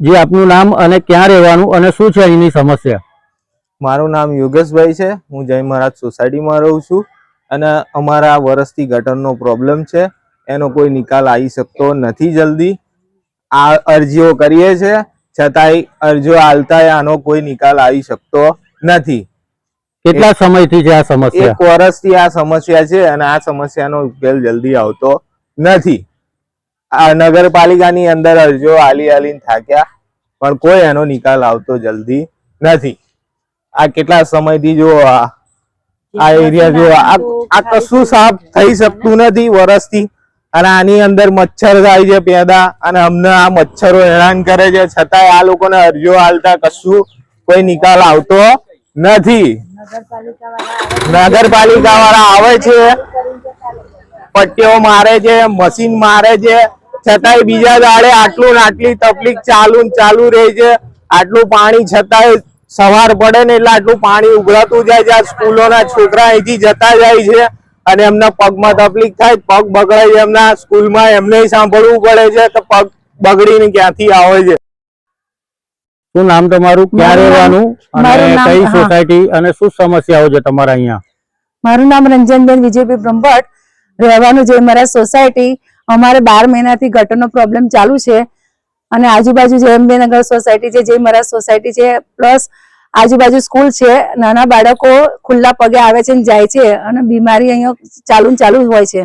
जी आपનું નામ અને ક્યાં રહેવાનું અને શું છે અહીંની સમસ્યા? મારું નામ યોગેશભાઈ છે। હું જય મહારાજ સોસાયટીમાં રહું છું અને અમારા વર્ષથી ગટરનો પ્રોબ્લેમ છે, એનો કોઈ નિકાલ આવી શકતો નથી જલ્દી। આ અરજીઓ કરીએ છે છતાંય અરજીઓ આલતાય આનો કોઈ નિકાલ આવી શકતો નથી। કેટલા સમયથી છે આ સમસ્યા? 1 વર્ષથી આ સમસ્યા છે અને આ સમસ્યાનો ઉકેલ જલ્દી આવતો નથી। આ નગરપાલિકાની અંદર અરજીઓ આલીને થાક્યા પણ કોઈ એનો નિકાલ આવતો જલ્દી નથી। આ કેટલા સમયથી જો આ એરિયા જો આ કશું સાફ થઈ શકતું નથી વર્ષથી અને આની અંદર મચ્છર થાય છે પેદા અને અમને આ મચ્છરો હેરાન કરે છે છતાંય આ લોકોને અરજીઓ આલતા કશું કોઈ નિકાલ આવતો નથી। નગરપાલિકા વાળા આવે છે, પટ્ટીઓ મારે છે, મશીન મારે છે, છતાંય બીજા દાડે આટલું ને આટલી તકલીફ ચાલુ રહે છે। આટલું પાણી છતાંય સવાર પડે ને એટલે આટલું પાણી ઉઘરાતું જાય છે। સ્કૂલોના છોકરા અહીંથી જતા જાય છે અને એમના પગમાં તકલીફ થાય, પગ બગડે છે એમના, સ્કૂલમાં એમને સાંભળવું પડે છે તો પગ બગડીને ક્યાંથી આવે છે। શું નામ તમારું, ક્યાં રહેવાનું અને કઈ સોસાયટી અને શું સમસ્યાઓ છે તમારા અહીંયા? મારું નામ રંજનબેન વિજયભાઈ બ્રહ્મભટ્ટ, રહેવાનું જય મહારાજ સોસાયટી। અમારે 12 મહિનાથી ગટરનો પ્રોબ્લેમ ચાલુ છે અને આજુબાજુ જયંબેનગર સોસાયટી છે, જય મહારાજ સોસાયટી છે, પ્લસ આજુબાજુ સ્કૂલ છે। નાના બાળકો ખુલ્લા પગે આવે છે અને જાય છે અને બીમારી અહીંયા ચાલુ હોય છે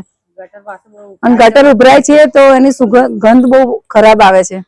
અને ગટર ઉભરાય છે તો એની ગંધ બહુ ખરાબ આવે છે।